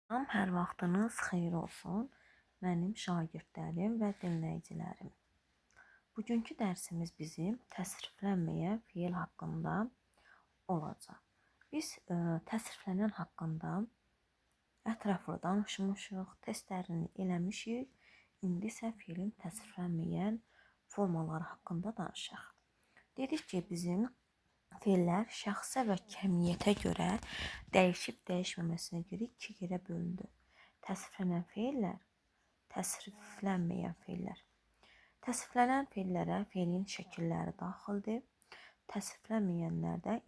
Hər vaxtınız xeyir olsun, mənim şagirdlərim və dinləyicilərim. Bugünkü dərsimiz bizim təsriflənməyən fiil haqqında olacaq. Biz təsriflənən haqqında ətraflı danışmışıq, testlərini eləmişik. İndi isə fiilin təsriflənməyən formaları haqqında danışaq. Dedik ki, bizim fiillər şəxsə və kəmiyyətə görə dəyişib dəyişməməsinə görə iki yerə bölündü. Təsriflənən fiillər, təsriflənməyən fiillər. Təsriflənən fiillərə fiilin şəkilləri daxildir. Təsriflənməyənlərdə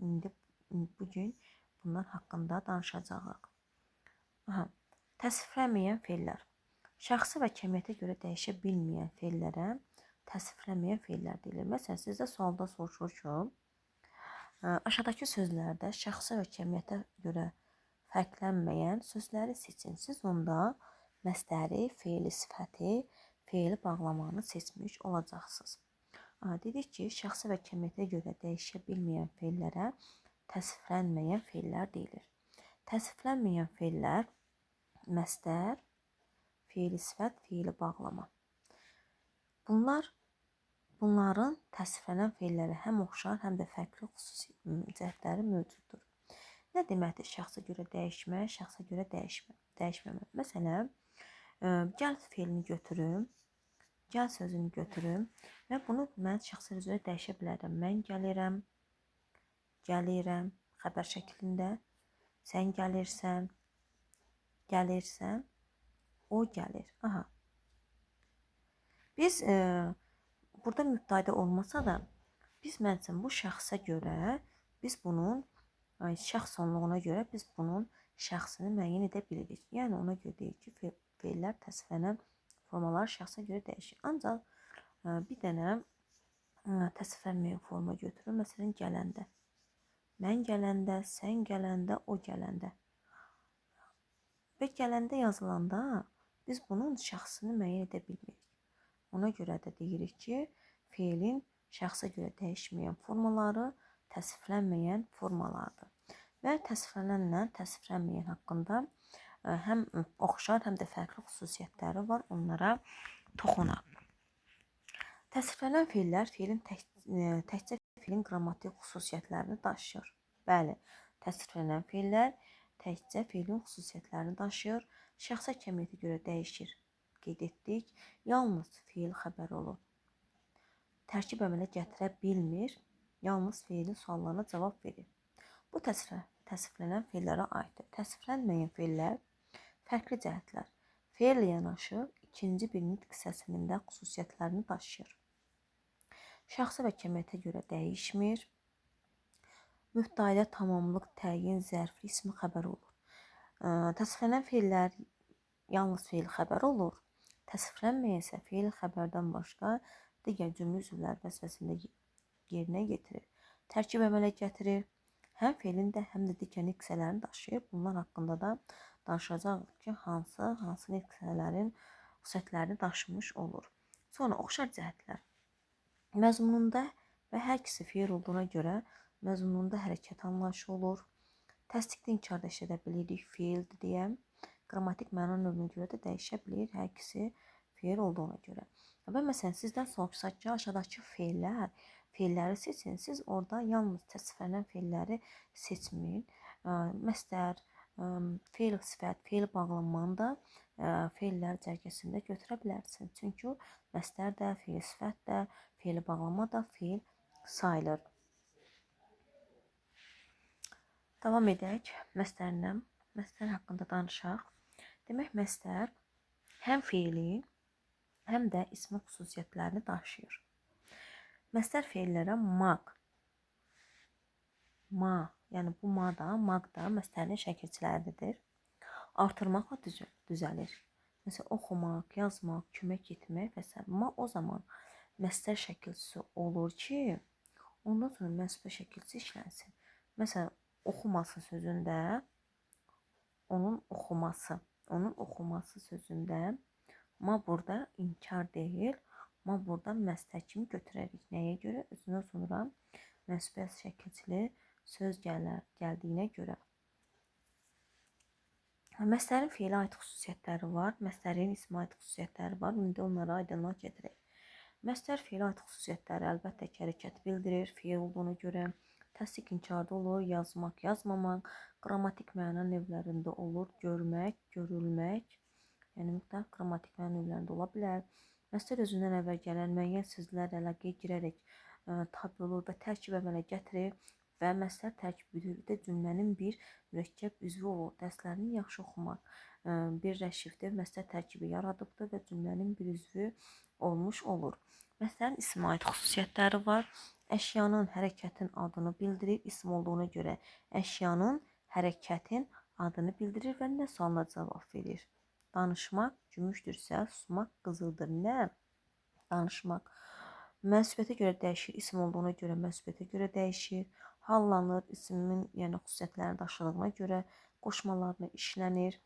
bugün bunlar haqqında danışacağıq. Təsriflənməyən fiillər. Şəxsi və kəmiyyətə görə dəyişə bilməyən fiillərə təsriflənməyən fiillər deyilir. Məsələn, sizdə sualda soruşur ki, aşağıdakı sözlərdə şəxsi və kəmiyyətə görə fərqlənməyən sözləri seçin. Siz onda məsdəri, feili sifəti, feili bağlamanı seçmiş olacaqsınız. Dedik ki, şəxsi və kəmiyyətə görə dəyişə bilməyən feillərə təsriflənməyən feillər deyilir. Təsriflənməyən feillər məsdər, feili sifət, feili bağlama. Bunların təsriflənən feilləri həm oxşar, həm də fərqli xüsusi cəhətləri mövcuddur. Nə deməkdir şəxsə görə dəyişmə, şəxsə görə dəyişməmə? Məsələn, gəl feilini götürüm, gəl sözünü götürüm və bunu mən şəxsə görə dəyişə bilərəm. Mən gəlirəm, gəlirəm xəbər şəklində, sən gəlirsən, gəlirsən, o gəlir. Biz burada mübtədə olmasa da, biz məsələn bu şəxsə görə, biz bunun şəxs onluğuna görə biz bunun şəxsini müəyyən edə bilirik. Yəni ona görə deyir ki, feillər təsriflənən formalar şəxsə görə dəyişir. Ancaq bir dənə təsriflənməyən forma götürür. Məsələn, gələndə. Mən gələndə, sən gələndə, o gələndə. Və gələndə yazılanda biz bunun şəxsini müəyyən edə bilmirik. Ona görə də deyirik ki, feilin şəxsə görə dəyişməyən formaları təsriflənməyən formalardır. Və təsriflənənlə təsriflənməyən haqqında həm oxşar, həm də fərqli xüsusiyyətləri var. Onlara toxunaq. Təsriflənən feillər təkcə feilin qrammatik xüsusiyyətlərini daşıyır. Bəli, təsriflənən feillər təkcə feilin xüsusiyyətlərini daşıyır. Şəxsə kəmiyyətə görə dəyişir. Qeyd etdik, yalnız feil xəbər olur. Tərkib əmələ gətirə bilmir, yalnız feilin suallarına cavab verir. Bu təsriflənən feillərə aiddir. Təsriflənməyən feillər fərqli cəhətlər. Feillə yanaşı ikinci bir nitq hissəsində xüsusiyyətlərini daşıyır. Şəxsi və kəmiyyətə görə dəyişmir. Mübtədə tamamlıq, təyin, zərfli ismi xəbər olur. Təsriflənən feillər yalnız feil xəbər olur. Təsriflənməyən isə feil xəbərdən başqa digər cümlə üzvləri vəzifəsində yerinə yetirir. Tərkib əmələ gətirir. Həm feilin də, həm də digər nitq hissələrini daşıyır. Bunlar haqqında da danışacağıq ki, hansı nitq hissələrin xüsusiyyətlərini daşımış olur. Sonra oxşar cəhətlər. Məzmununda və hər ikisi feil olduğuna görə məzmununda hərəkət anlayışı olur. Təsdiqdə inkarda işlədə bilirik feildir deyə. Qrammatik məna növünə görə də dəyişə bilir, hər ikisi feil olduğuna görə. Və məsələn, sizdən soruşsaq ki, aşağıdakı feilləri seçin. Siz orada yalnız təsriflənən feilləri seçməyin. Məsdər, feil sifət, feil bağlamanı da feillər cərgəsində götürə bilərsiniz. Çünki məsdər də, feil sifət də, feil bağlama da feil sayılır. Davam edək məsdərlə. Məsdər haqqında danışaq. Demək, məsdər həm feilin, həm də ismi xüsusiyyətlərini daşıyır. Məsdər feillərə maq, yəni bu maq da məsdərin şəkilçiləridir. Artırmaqla düzəlir. Məsələn, oxumaq, yazmaq, kömək etmək və s. O zaman məsdər şəkilçisi olur ki, ondan sonra mənsuba şəkilçisi işlənsin. Məsələn, oxuması sözündə onun oxuması sözündə burada inkar deyil, burada məsdər kimi götürərik. Nəyə görə? Özündən sonra mənsuba şəkilçili söz gəldiyinə görə. Məslərin feilə aid xüsusiyyətləri var, məslərin ismə aid xüsusiyyətləri var. İndi onlara aydınlıq gətirək. Məslər feilə aid xüsusiyyətləri əlbəttə ki, hərəkət bildirir, feil olduğuna görə təsdiq inkarda olur, yazmaq, yazmamaq, qrammatik məna növlərində olur, görmək, görülmək, yəni müxtəlif qrammatik məna növlərində ola bilər. Məslər özündən əvvəl gələn müəyyən sözlər əlaqəyə girərək tabe olur və tərkib əmələ gətirir və məslər tərkib bütövlükdə cümlənin bir mürəkkəb üzvü olur. Dərslərini yaxşı oxumaq birləşibdir, məslər tərkibi yaradıbdır və cümlənin bir üzvü olmuş olur. Məsələrin ismə aid xüsusiyyətləri var. Əşyanın, hərəkətin adını bildirir. İsm olduğuna görə əşyanın, hərəkətin adını bildirir və nə sualına cavab verir. Danışmaq gümüşdürsə, susmaq qızıldır. Nə? Danışmaq. Mənsubiyyətə görə dəyişir. İsm olduğuna görə mənsubiyyətə görə dəyişir. Hallanır. İsmin, yəni xüsusiyyətlərini daşıdığına görə qoşmalarla işlənir.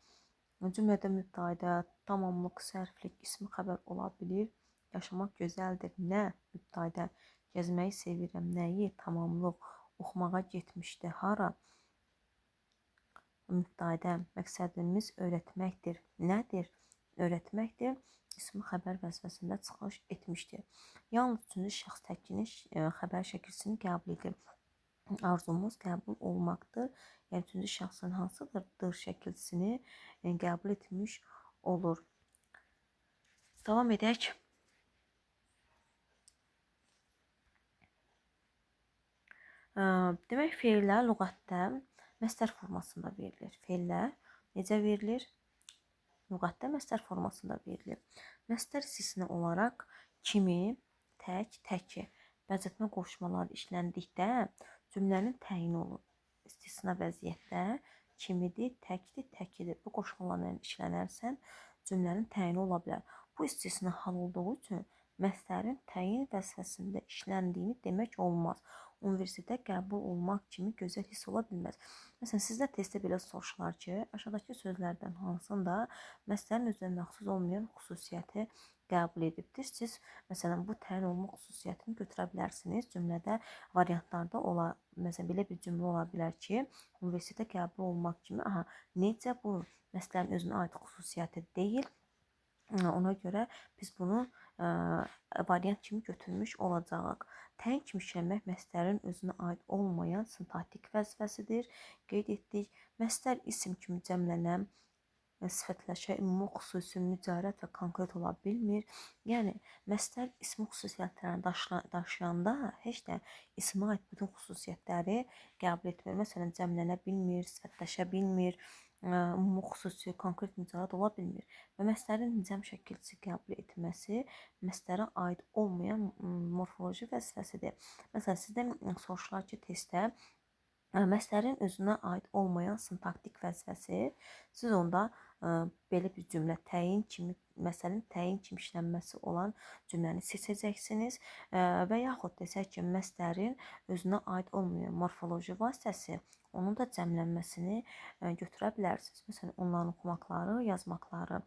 Cümlədə mübtədə, tamamlıq, sərflik, ismi xəbər ola bilir. Yaşamaq gözəldir. Nə? Mübtədə. Gəzməyi sevirəm. Nəyi? Tamamlıq. Oxumağa getmişdi. Hara? Mübtədə. Məqsədimiz öyrətməkdir. Nədir? Öyrətməkdir. İsmi xəbər vəzifəsində çıxış etmişdir. Yalnız üçüncü şəxs təkinin xəbər şəkilsini qəbul edir. Arzumuz qəbul olmaqdır. Yəni üçüncü şəxsin hansıdır? Dır şəkilsini qəbul etmiş olur. Davam edək. Demək, feillər lüğətdə məsdər formasında verilir. Feillər necə verilir? Lüğətdə məsdər formasında verilir. Məsdər istisna olaraq kimi, tək, təki, bənzətmə qoşmaları işləndikdə cümlənin təyini olur. İstisna vəziyyətdə kimidir, təkdir, təkidir. Bu qoşmalarla işlənərsən cümlənin təyini ola bilər. Bu istisna hal olduğu üçün məsdərin təyin vəzifəsində işləndiyini demək olmaz. Universitetə qəbul olmaq kimi gözəl hiss ola bilməz. Məsələn, sizdə testdə belə soruşular ki, aşağıdakı sözlərdən hansında məsələrin özünə məxsus olmayan xüsusiyyəti qəbul edibdir. Siz, məsələn, bu təyin olma xüsusiyyətini götürə bilərsiniz. Cümlədə variantlarda ola, məsələn, belə bir cümlə ola bilər ki, universitetə qəbul olmaq kimi, necə bu məsələrin özünə aid xüsusiyyəti deyil. Ona görə biz bunu variant kimi götürmüş olacağıq. Təyin kimi işləmək məsdərin özünə aid olmayan sintaktik vəzifəsidir. Qeyd etdik. Məsdər isim kimi cəmlənən sifətləşə, ümumi, xüsusi, mücarət və konkret ola bilmir. Yəni, məsdər ismi xüsusiyyətlərini daşıyanda heç də ismə aid bütün xüsusiyyətləri qəbul etmir. Məsələn, cəmlənə bilmir, sifətləşə bilmir, ümumi, xüsusi, konkret, mücarət ola bilmir. Və məsdərin nicəm şəkilçisi qəbul etməsi məsdərə aid olmayan morfoloji vəzifəsidir. Məsələn, sizdən soruşular ki, testdə məsdərin özünə aid olmayan sintaktik vəzifəsi, siz onda belə bir cümlə təyin kimi, məsələnin təyin kimi işlənməsi olan cümləni seçəcəksiniz və yaxud desək ki, məsdərin özünə aid olmayan morfoloji vasitəsi, onun da cəmlənməsini götürə bilərsiniz. Məsələn, onların oxumaqları, yazmaqları.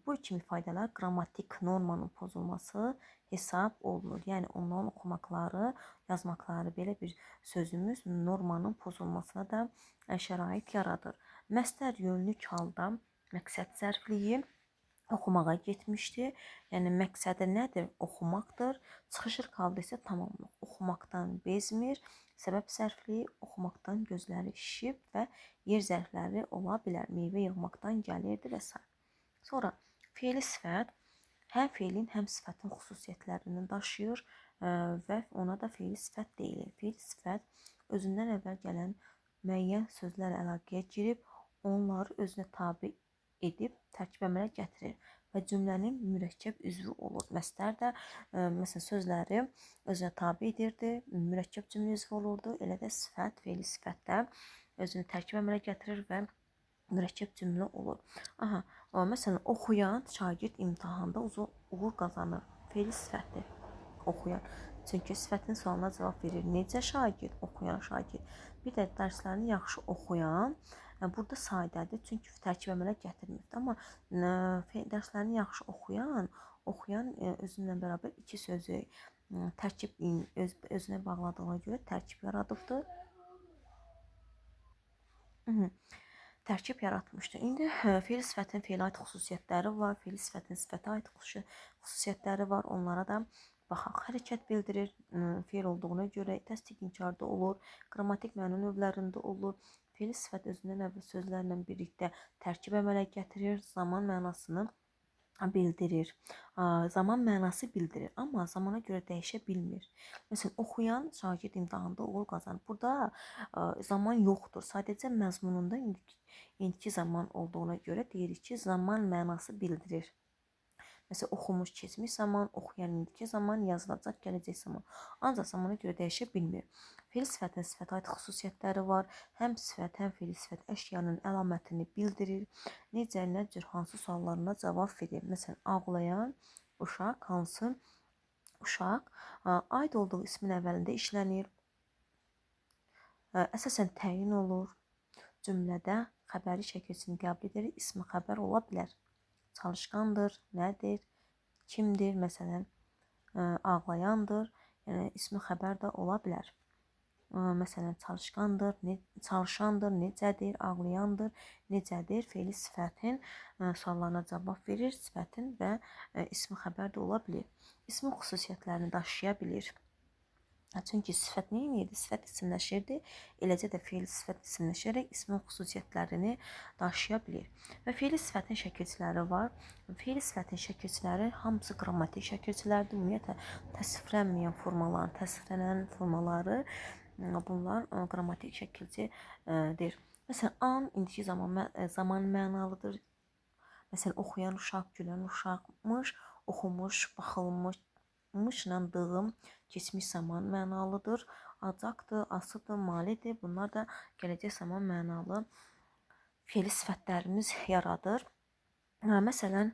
Bu kimi faydalar qrammatik normanın pozulması hesab olunur. Yəni, onların oxumaqları, yazmaqları belə bir sözümüz normanın pozulmasına da şərait yaradır. Məsdər yönlük halda məqsəd zərfliyi oxumağa getmişdi. Yəni, məqsədi nədir? Oxumaqdır. Çıxışır halda isə tamamlıq. Oxumaqdan bezmir. Səbəb zərfliyi oxumaqdan gözləri şişib və yer zərfləri ola bilər. Meyvə yığmaqdan gəlirdi və s. Sonra, feili sifət həm feilin, həm sifətin xüsusiyyətlərini daşıyır və ona da feili sifət deyilir. Feili sifət özündən əvvəl gələn müəyyən sözlər əlaqəyə girib, onları özünə tabe edib tərkib əmələ gətirir və cümlənin mürəkkəb üzvü olur. Məsdər də məsələn, sözləri özünə tabe edirdi, mürəkkəb cümlə üzvü olurdu. Elə də sifət, feili sifətdə özünü tərkib əmələ gətirir və mürəkkəb cümlə olur. Məsələn, oxuyan şagird imtahanda uğur qazanır. Feili sifətdir. Oxuyan. Çünki sifətin sualına cavab verir. Necə şagird? Oxuyan şagird. Bir də dərslərini yaxşı oxuyan, burada sadədir. Çünki tərkib əmələ gətirmir. Amma dərslərini yaxşı oxuyan özünlə bərabər iki sözü tərkib özünə bağladığına görə tərkib yaradıbdır. tərkib yaratmışdır. İndi fe'l sifətin fe'lə aid xüsusiyyətləri var, fe'l sifətin sifətə aid xüsusiyyətləri var. Onlara da baxaq. Hərəkət bildirir, fe'l olduğuna görə təsdiq inkarda olur, qrammatik məna növlərində olur. Fe'l sifət özündən əvvəl sözlərlə birlikdə tərkib əmələ gətirir, zaman mənasını bildirir. Zaman mənası bildirir, amma zamana görə dəyişə bilmir. Məsələn, oxuyan şagird imtahanda uğur qazanır. Burada zaman yoxdur. Sadəcə məzmununda indiki zaman olduğuna görə deyirik ki, zaman mənası bildirir. Məsələn, oxumuş keçmiş zaman, oxuyan indiki zaman, yazılacaq gələcək zaman. Ancaq zamana görə dəyişə bilmir. Fe'l sifətin sifətə aid xüsusiyyətləri var. Həm sifət, həm fe'l sifət əşyanın əlamətini bildirir. Necə, nə cür, hansı suallarına cavab verir. Məsələn, ağlayan uşaq, hansı uşaq aid olduğu ismin əvvəlində işlənir. Əsasən təyin olur. Cümlədə xəbəri şəkilsini qəbul edir. İsmi xəbər ola bilər. Çalışqandır, nədir, kimdir, məsələn, ağlayandır, yəni ismi xəbər də ola bilər. Məsələn, çalışandır, necədir, ağlayandır, necədir, fe'li sifətin suallarına cavab verir, sifətin və ismi xəbər də ola bilir. İsmin xüsusiyyətlərini daşıya bilir. Çünki sifət nə edir? Sifət isimləşirdi. Eləcə də fe'l sifət isimləşərək ismin xüsusiyyətlərini daşıya bilir. Və fe'l sifətin şəkilçiləri var. Fe'l sifətin şəkilçiləri hamısı qrammatik şəkilçilərdir. Ümumiyyətlə təsviflənməyən formaların, təsviflənən formaları bunlar qrammatik şəkilçidir. Məsələn, an indiki zaman mənalıdır. Məsələn, oxuyan uşaq, gülən uşaqmış, oxumuş, baxılmış, mışla dığım keçmiş zaman mənalıdır. Acaqdır, asıdır, malidir. Bunlar da gələcək zaman mənalı fe'li sifətlərimiz yaradır. Məsələn,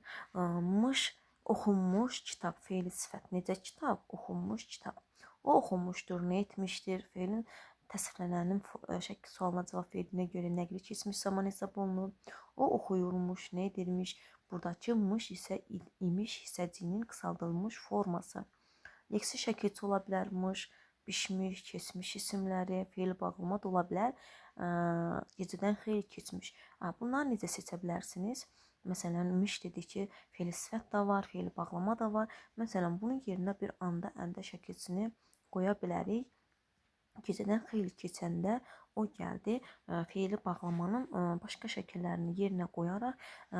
mış, oxunmuş kitab fe'li sifət. Necə kitab? Oxunmuş kitab. O oxunmuşdur, nə etmişdir? Fe'lin təsviflənənin şəkil sualına cavab verdiyinə görə nəqli keçmiş zaman hesab olunur. O oxuyurmuş, nə edirmiş? Buradakı mış isə imiş hissəciyinin qısaldılmış forması. Leksi şəkilçi ola bilər, mış, bişmiş, keçmiş isimləri, fe'l bağlama da ola bilər, gecədən xeyli keçmiş. Bunları necə seçə bilərsiniz? Məsələn, miş dedik ki, fe'l sifət də var, fe'l bağlama da var. Məsələn, bunun yerinə bir anda, əndə şəkilçini qoya bilərik. Gecədən xeyli keçəndə o gəldi. Fe'li bağlamanın başqa şəkillərini yerinə qoyaraq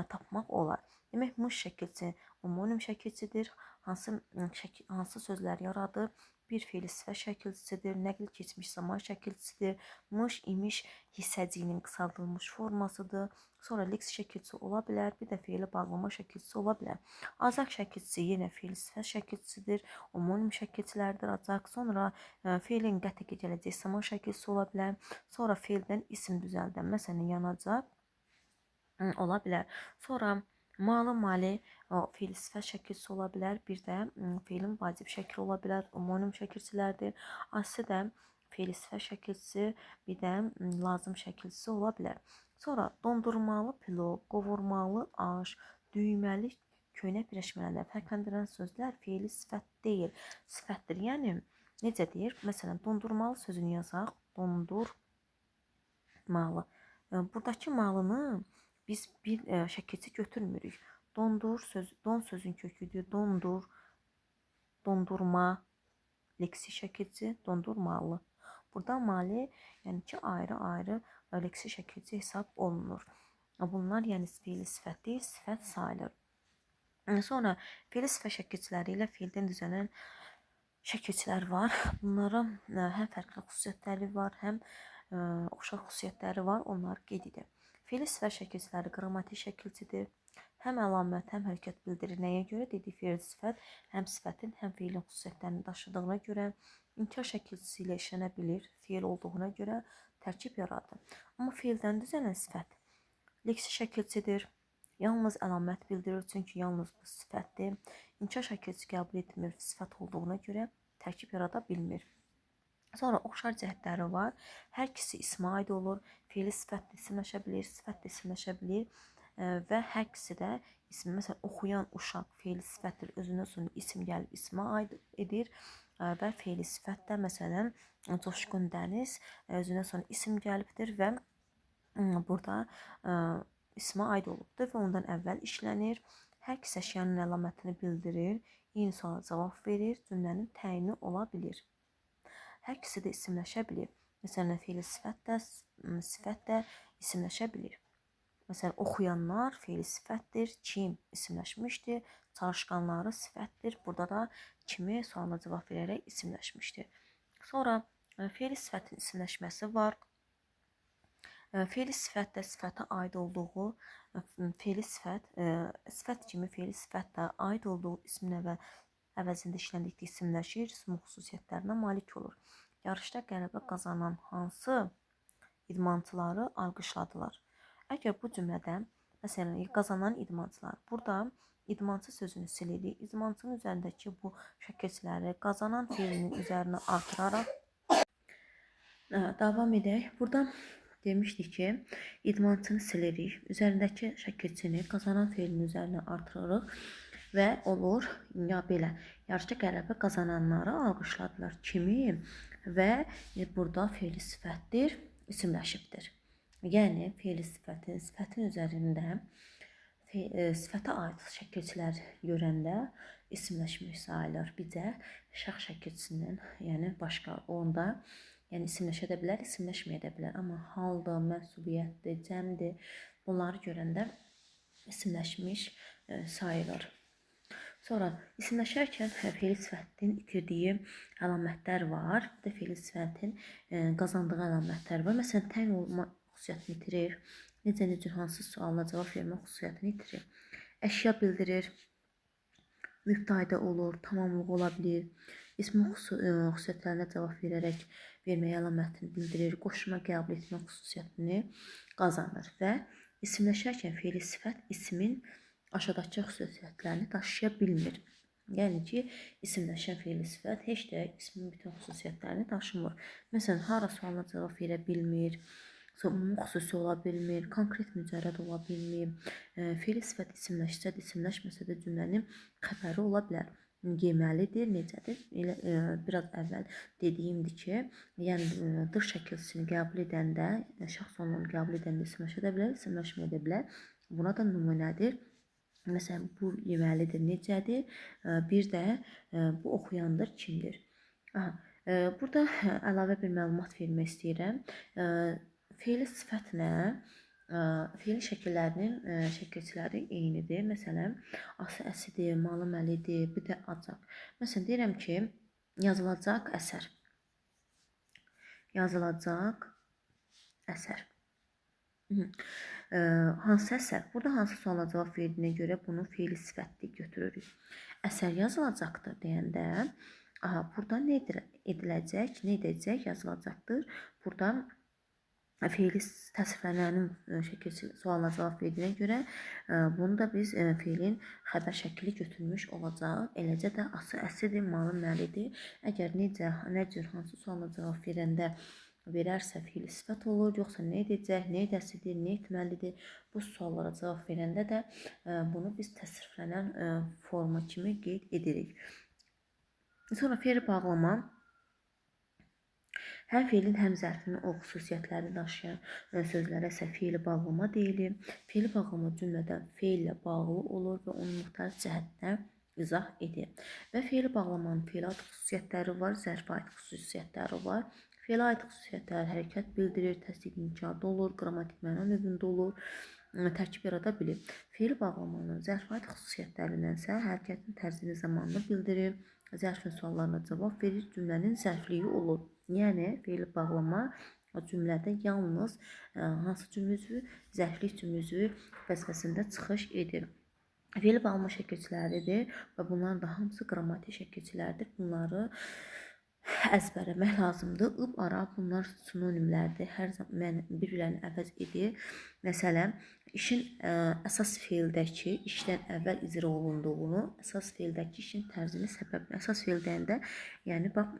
tapmaq olar. Demək, mış şəkilçi homonim şəkilçidir. Hansı sözlər yaradır? Bir fe'l sifət şəkilçisidir, nəql keçmiş zaman şəkilçisidir, mış, imiş hissəciyinin qısaldılmış formasıdır. Sonra leksi şəkilçisi ola bilər, bir də fe'li bağlama şəkilçisi ola bilər. Acaq şəkilçisi yenə fe'l sifət şəkilçisidir, homonim şəkilçilərdir acaq. Sonra fe'lin qəti gələcək zaman şəkilçisi ola bilər. Sonra fe'ldən isim düzəldən, məsələn, yanacaq ola bilər. Sonra malı, mali fe'l sifət şəkilçisi ola bilər. Bir də fe'lin vacib şəkli ola bilər. Homonim şəkilçilərdir. Asi də fe'l sifət şəkilçisi, bir də lazım şəkilçisi ola bilər. Sonra dondurmalı pilov, qovurmalı aş, düyməli köynək birləşmələrində fərqləndirən sözlər fe'li sifət deyil, sifətdir. Yəni necə deyir? Məsələn, dondurmalı sözünü yazaq. Dondurmalı. Buradakı malını biz bir şəkilçi götürmürük. Don sözün köküdür. Dondur, dondurma, leksi şəkilçi, dondurmalı. Burada mali, yəni ki, ayrı-ayrı leksi şəkilçi hesab olunur. Bunlar yəni fe'li sifət deyil, sifət sayılır. Sonra fe'li sifət şəkilçiləri ilə fe'ldən düzələn şəkilçilər var. Bunlara həm fərqli xüsusiyyətləri var, həm oxşar xüsusiyyətləri var. Onları qeyd edək. Fe'li sifət şəkilçiləri qrammatik şəkilçidir. Həm əlamət, həm hərəkət bildirir. Nəyə görə? Dedik, fe'l sifət həm sifətin, həm fe'lin xüsusiyyətlərini daşıdığına görə inkar şəkilçisi ilə işlənə bilir. Fe'l olduğuna görə tərkib yaradır. Amma fe'ldən düzələn sifət leksi şəkilçidir. Yalnız əlamət bildirir, çünki yalnız bu sifətdir. İnkar şəkilçisi qəbul etmir, sifət olduğuna görə tərkib yarada bilmir. Sonra oxşar cəhətləri var. Hər ikisi ismə aid olur. Fe'li sifət isimləşə bilir, sifət isimləşə bilir. Və hər ikisi də ismi, məsələn, oxuyan uşaq fe'li sifətdir, özündən sonra isim gəlib ismə aid edir və fe'li sifət də, məsələn, coşqun dəniz özündən sonra isim gəlibdir və burada ismə aid olubdur və ondan əvvəl işlənir. Hər ikisi əşyanın əlamətini bildirir, eyni suala cavab verir, cümlənin təyini ola bilir. Hər ikisi də isimləşə bilir. Məsələn, fe'li sifət də isimləşə bilir. Məsələn, oxuyanlar fe'li sifətdir, kim isimləşmişdir, çalışqanları sifətdir. Burada da kimi sualına cavab verərək isimləşmişdir. Sonra fe'li sifətin isimləşməsi var. Fe'li sifət də sifətə aid olduğu, fe'li sifət kimi fe'li sifət də aid olduğu ismin əvəzində işləndikdə isimləşir, ismin xüsusiyyətlərinə malik olur. Yarışda qələbə qazanan hansı idmançıları alqışladılar? Əgər bu cümlədə, məsələn, qazanan idmançılar, burada idmançı sözünü silirik. İdmançının üzərindəki bu şəkilçiləri qazanan fe'linin üzərinə artıraraq davam edək. Burada demişdik ki, idmançını silirik. Üzərindəki şəkilçini qazanan fe'linin üzərinə artırırıq və olur ya belə. Yarışda qələbə qazananları alqışladılar. Kimi? Və burada fe'li sifətdir, isimləşibdir. Yəni, fe'li sifətin üzərində sifətə aid şəkilçilər görəndə isimləşmiş sayılır. Bizə şəxs şəkilçisinin, yəni başqa onda isimləşə də bilər, isimləşməyə də bilər. Amma haldır, mənsubiyyətdir, cəmdir. Bunları görəndə isimləşmiş sayılır. Sonra isimləşərkən fe'li sifətin itirdiyi əlamətlər var. Bir də fe'li sifətin qazandığı əlamətlər var. Məsələn, təyin olma xüsusiyyətini itirir. Necə hansı sualına cavab vermə xüsusiyyətini itirir. Əşya bildirir, mübtədə olur, tamamlıq ola bilir. İsmin xüsusiyyətlərinə cavab verərək verməyə əlamətini bildirir, qoşma qəbul etmə xüsusiyyətini qazanır və isimləşərkən fe'li sifət ismin aşağıdakı xüsusiyyətlərini daşıya bilmir. Yəni ki, isimləşən fe'li sifət heç də ismin bütün xüsusiyyətlərini daşımır. Məsələn, hara sualına cavab verə bilmir, xüsusi ola bilmir, konkret mücərrəd ola bilmir. Fe'li sifət isimləşsə də, isimləşməsə də cümlənin xəbəri ola bilər. Yeməlidir, necədir? Elə biraz əvvəl dediyimdir ki, yəni dış şəkilçisini qəbul edəndə, şəxs onluğunu qəbul edəndə isimləşə də bilər, isimləşməyə də bilər. Buna da nümunədir. Məsələn, bu yeməlidir, necədir? Bir də bu oxuyandır, kimdir? Burada əlavə bir məlumat vermək istəyirəm. Fe'li sifətlə fe'l şəkillərinin şəkilçiləri eynidir. Məsələn, asıəsidir, malı məlidir, bir də acaq. Məsələn, deyirəm ki, yazılacaq əsər. Yazılacaq əsər. Hansı əsər? Burada hansı suala cavab verdiyinə görə bunu fe'li sifətli götürürük. Əsər yazılacaqdır deyəndə, burada nə ediləcək, nə edəcək yazılacaqdır. Burada fe'li təsvirlənənin sualına cavab verdiyinə görə bunu da biz fe'lin xəbər şəkli götürmüş olacaq. Eləcə də asıəsidir, malı məlidir. Əgər nə cür hansı sualına cavab verəndə verərsə fe'li sifət olur, yoxsa nə edəcək, nə edəsidir, nə etməlidir. Bu suallara cavab verəndə də bunu biz təsvirlənən forma kimi qeyd edirik. Sonra fe'li bağlama. Hər fe'lin həm zərfinin o xüsusiyyətlərini daşıyan sözlərə isə fe'li bağlama deyilir. Fe'li bağlama cümlədə fe'llə bağlı olur və onun müxtəlif cəhətdən izah edir. Və fe'li bağlamanın fe'lə aid xüsusiyyətləri var, zərfə aid xüsusiyyətləri var. Fe'lə aid xüsusiyyətlər hərəkət bildirir, təsdiq inkarda olur, qrammatik məna növündə olur, tərkib yarada bilir. Fe'li bağlamanın zərfə aid xüsusiyyətlərindənsə hərəkətin tərzini zamanını bildirir, zərfin suallarına cavab verir, cümlənin zərfliyi olur. Yəni, fe'li bağlama cümlədə yalnız hansı cümlə üzvü, zərflik cümlə üzvü vəzifəsində çıxış edir. Fe'li bağlama şəkilçiləridir və bunların da hamısı qrammatik şəkilçilərdir. Bunları əzbərləmək lazımdır. Ib, ara bunlar sinonimlərdir. Hər zaman bir-birlərini əvəz edir. Məsələn, işin əsas fe'ldəki işdən əvvəl icra olunduğunu, əsas fe'ldəki işin tərzini, səbəbini, əsas fe'l deyəndə, yəni bax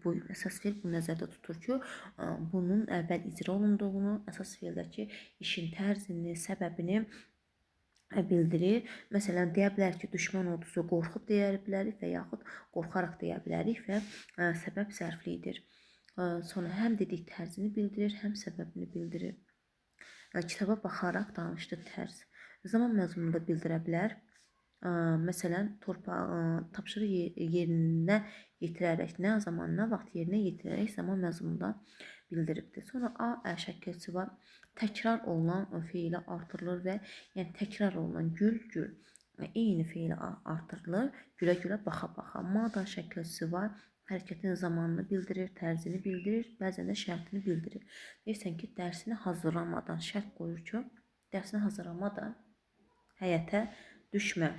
bu əsas fe'l bu nəzərdə tutur ki, bunun əvvəl icra olunduğunu, əsas fe'ldəki işin tərzini, səbəbini bildirir. Məsələn, deyə bilər ki, düşman ordusu qorxub deyə bilərik və yaxud qorxaraq deyə bilərik və səbəb zərflidir. Sonra həm dedik tərzini bildirir, həm səbəbini bildirir. kitaba baxaraq danışdı tərz. Zaman məzmununda bildirə bilər. Məsələn, tapşırıq yerinə yetirərək, nə zaman, nə vaxt yerinə yetirərək zaman məzmununda bildiribdir. Sonra A şəkilçisi var. Təkrar olunan feili artırılır və yəni təkrar olunan gül eyni feili artırılır. Gülə-gülə baxa-baxa. Madan şəkilçisi var. Hərəkətin zamanını bildirir, tərzini bildirir, bəzən də şərtini bildirir. Deyirsən ki, dərsini hazırlamadan şərt qoyur ki, dərsini hazırlamadan həyətə düşmə.